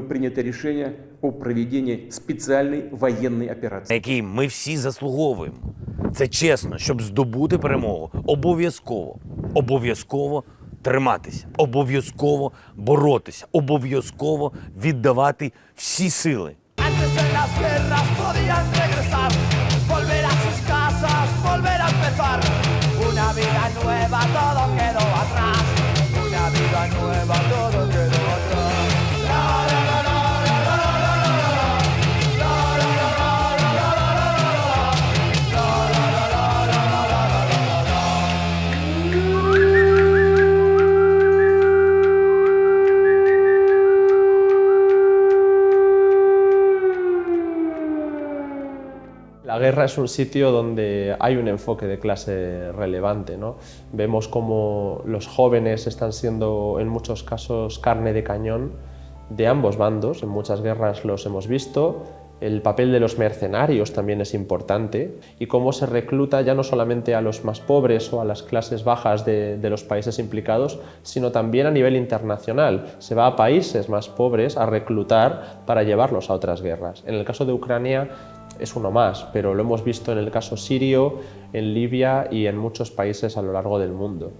принято решение о проведении специальной военной на операции. який ми всі заслуговуємо. Це чесно, щоб здобути перемогу. Обов'язково триматися, обов'язково боротися, обов'язково віддавати всі сили. Antes en las guerras podían regresar, volver a sus casas, volver a empezar. Una vida nueva, todo quedó atrás. Una vida nueva, todo quedó atrás. La, la, la, la, la, la, la, la, la, la. La, la, la, la, la, la, la, la, la, la. La, la, la, la, la, la, la, la, la, la. La guerra es un sitio donde hay un enfoque de clase relevante, ¿no? Vemos como los jóvenes están siendo en muchos casos carne de cañón de ambos bandos, en muchas guerras los hemos visto. El papel de los mercenarios también es importante y cómo se recluta ya no solamente a los más pobres o a las clases bajas de los países implicados, sino también a nivel internacional. Se va a países más pobres a reclutar para llevarlos a otras guerras. En el caso de Ucrania es uno más, pero lo hemos visto en el caso sirio, en Libia y en muchos países a lo largo del mundo.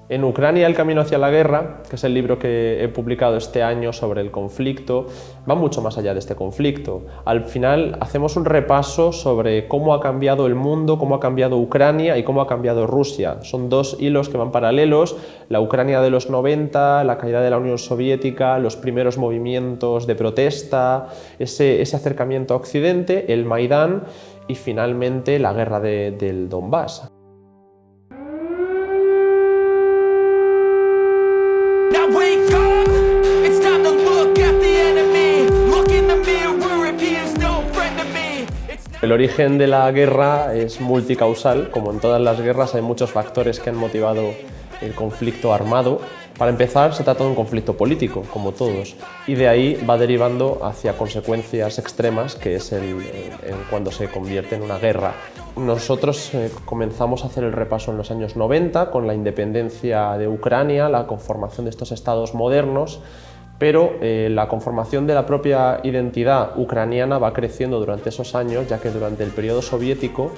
En Ucrania, El camino hacia la guerra, que es el libro que he publicado este año sobre el conflicto, va mucho más allá de este conflicto. Al final hacemos un repaso sobre cómo ha cambiado el mundo, cómo ha cambiado Ucrania y cómo ha cambiado Rusia. Son dos hilos que van paralelos, la Ucrania de los 90, la caída de la Unión Soviética, los primeros movimientos de protesta, ese acercamiento a Occidente, el Maidán y finalmente la guerra del Donbass. Now wake up, it's time to look at the enemy. Look in the mirror if he is no friend to me. El origen de la guerra es multicausal, como en todas las guerras hay muchos factores que han motivado el conflicto armado. Para empezar, se trata de un conflicto político, como todos, y de ahí va derivando hacia consecuencias extremas, que es cuando se convierte en una guerra. Nosotros comenzamos a hacer el repaso en los años 90, con la independencia de Ucrania, la conformación de estos estados modernos, pero la conformación de la propia identidad ucraniana va creciendo durante esos años, ya que durante el periodo soviético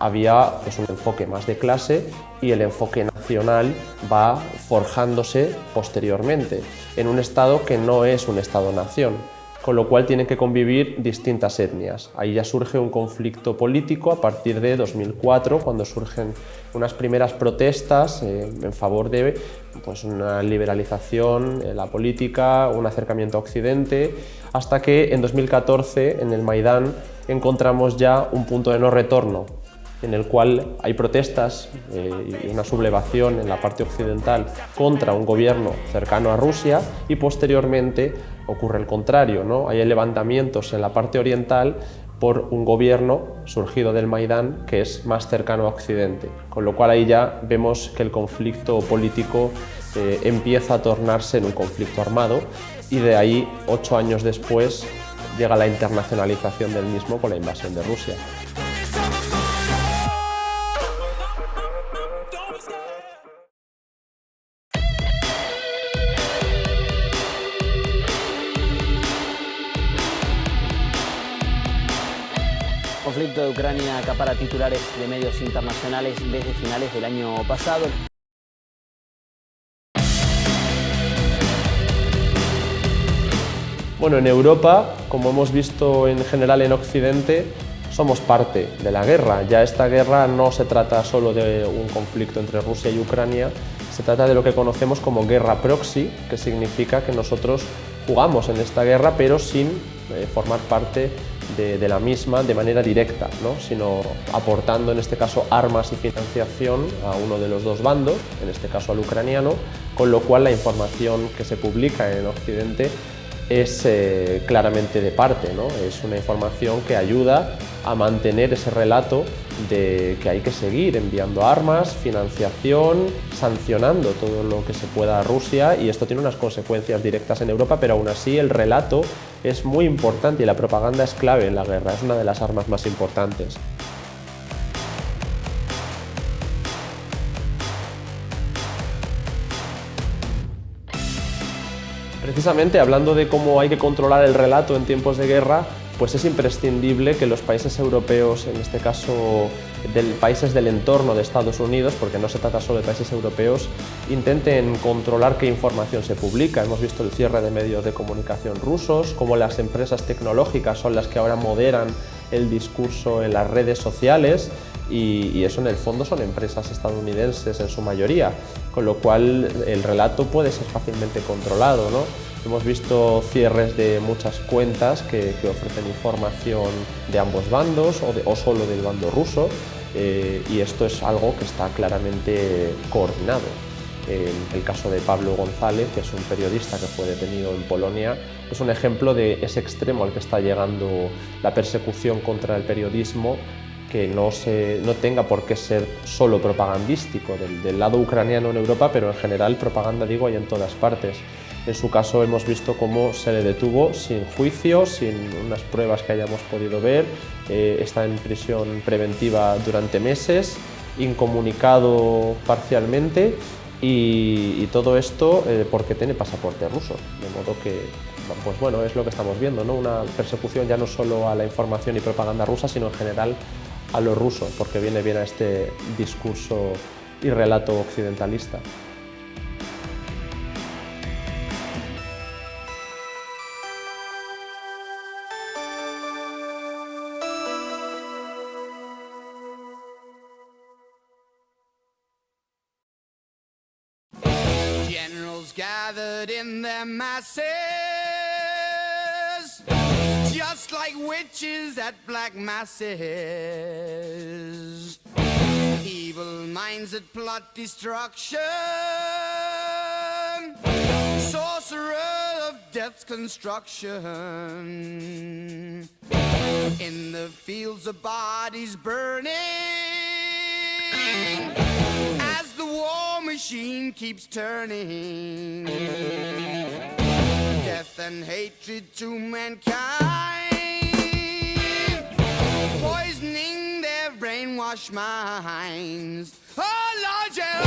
había pues, un enfoque más de clase y el enfoque nacional va forjándose posteriormente en un estado que no es un estado-nación, con lo cual tienen que convivir distintas etnias. Ahí ya surge un conflicto político a partir de 2004, cuando surgen unas primeras protestas en favor de pues, una liberalización en la política, un acercamiento a Occidente, hasta que en 2014, en el Maidán, encontramos ya un punto de no retorno, en el cual hay protestas y una sublevación en la parte occidental contra un gobierno cercano a Rusia y posteriormente ocurre el contrario, ¿no? Hay levantamientos en la parte oriental por un gobierno surgido del Maidán que es más cercano a Occidente, con lo cual ahí ya vemos que el conflicto político empieza a tornarse en un conflicto armado y de ahí 8 años después llega la internacionalización del mismo con la invasión de Rusia. El conflicto de Ucrania acapara titulares de medios internacionales desde finales del año pasado. Bueno, en Europa, como hemos visto en general en Occidente, somos parte de la guerra. Ya esta guerra no se trata solo de un conflicto entre Rusia y Ucrania, se trata de lo que conocemos como guerra proxy, que significa que nosotros jugamos en esta guerra pero sin formar parte de la misma de manera directa, ¿no? Sino aportando en este caso armas y financiación a uno de los dos bandos, en este caso al ucraniano, con lo cual la información que se publica en Occidente es claramente de parte, ¿no? Es una información que ayuda a mantener ese relato de que hay que seguir enviando armas, financiación, sancionando todo lo que se pueda a Rusia, y esto tiene unas consecuencias directas en Europa, pero aún así el relato es muy importante y la propaganda es clave en la guerra, es una de las armas más importantes. Precisamente hablando de cómo hay que controlar el relato en tiempos de guerra, pues es imprescindible que los países europeos, en este caso países del entorno de Estados Unidos, porque no se trata solo de países europeos, intenten controlar qué información se publica. Hemos visto el cierre de medios de comunicación rusos, cómo las empresas tecnológicas son las que ahora moderan el discurso en las redes sociales, y eso en el fondo son empresas estadounidenses en su mayoría, con lo cual el relato puede ser fácilmente controlado, ¿no? Hemos visto cierres de muchas cuentas que ofrecen información de ambos bandos o solo del bando ruso, y esto es algo que está claramente coordinado. El caso de Pablo González, que es un periodista que fue detenido en Polonia, es un ejemplo de ese extremo al que está llegando la persecución contra el periodismo, que no tenga por qué ser solo propagandístico del lado ucraniano en Europa, pero en general propaganda, digo, hay en todas partes. En su caso hemos visto cómo se le detuvo sin juicio, sin unas pruebas que hayamos podido ver, está en prisión preventiva durante meses, incomunicado parcialmente, y todo esto porque tiene pasaporte ruso, de modo que, pues bueno, es lo que estamos viendo, ¿no? Una persecución ya no solo a la información y propaganda rusa, sino en general a lo ruso, porque viene bien a este discurso y relato occidentalista. Generals gathered in their masses, just like witches at black masses. Evil minds that plot destruction, sorcerer of death's construction. In the fields of bodies burning, as the war machine keeps turning, death and hatred to mankind, poisoning their brainwashed minds. Oh Lord, yeah.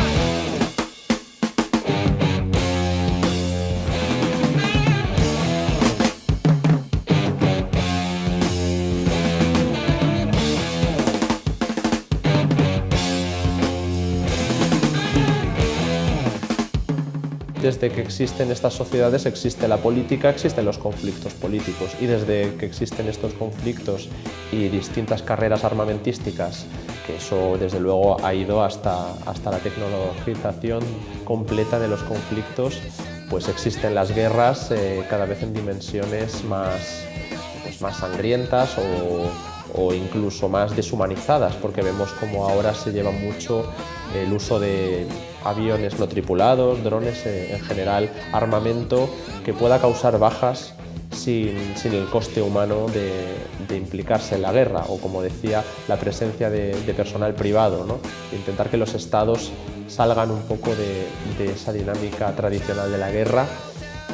Desde que existen estas sociedades existe la política, existen los conflictos políticos, y desde que existen estos conflictos y distintas carreras armamentísticas, que eso desde luego ha ido hasta la tecnologización completa de los conflictos, pues existen las guerras cada vez en dimensiones más sangrientas o incluso más deshumanizadas, porque vemos como ahora se lleva mucho el uso de aviones no tripulados, drones, en general armamento que pueda causar bajas sin el coste humano de implicarse en la guerra, o como decía, la presencia de personal privado, ¿no? Intentar que los estados salgan un poco de esa dinámica tradicional de la guerra,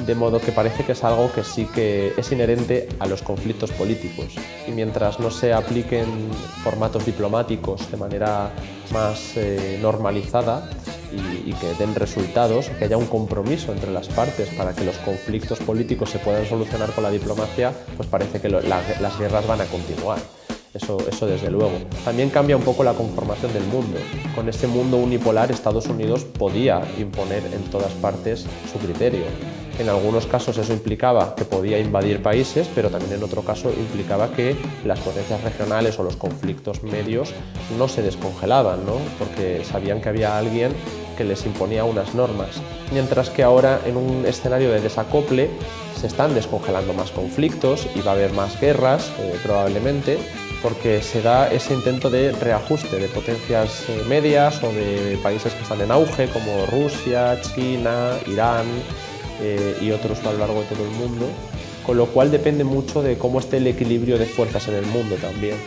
de modo que parece que es algo que sí que es inherente a los conflictos políticos, y mientras no se apliquen formatos diplomáticos de manera más normalizada y que den resultados, que haya un compromiso entre las partes para que los conflictos políticos se puedan solucionar con la diplomacia, pues parece que las guerras van a continuar. Eso desde luego. También cambia un poco la conformación del mundo. Con este mundo unipolar, Estados Unidos podía imponer en todas partes su criterio. En algunos casos eso implicaba que podía invadir países, pero también en otro caso implicaba que las potencias regionales o los conflictos medios no se descongelaban, ¿no? Porque sabían que había alguien que les imponía unas normas. Mientras que ahora, en un escenario de desacople, se están descongelando más conflictos y va a haber más guerras, probablemente, porque se da ese intento de reajuste de potencias medias o de países que están en auge, como Rusia, China, Irán y otros a lo largo de todo el mundo, con lo cual depende mucho de cómo esté el equilibrio de fuerzas en el mundo también.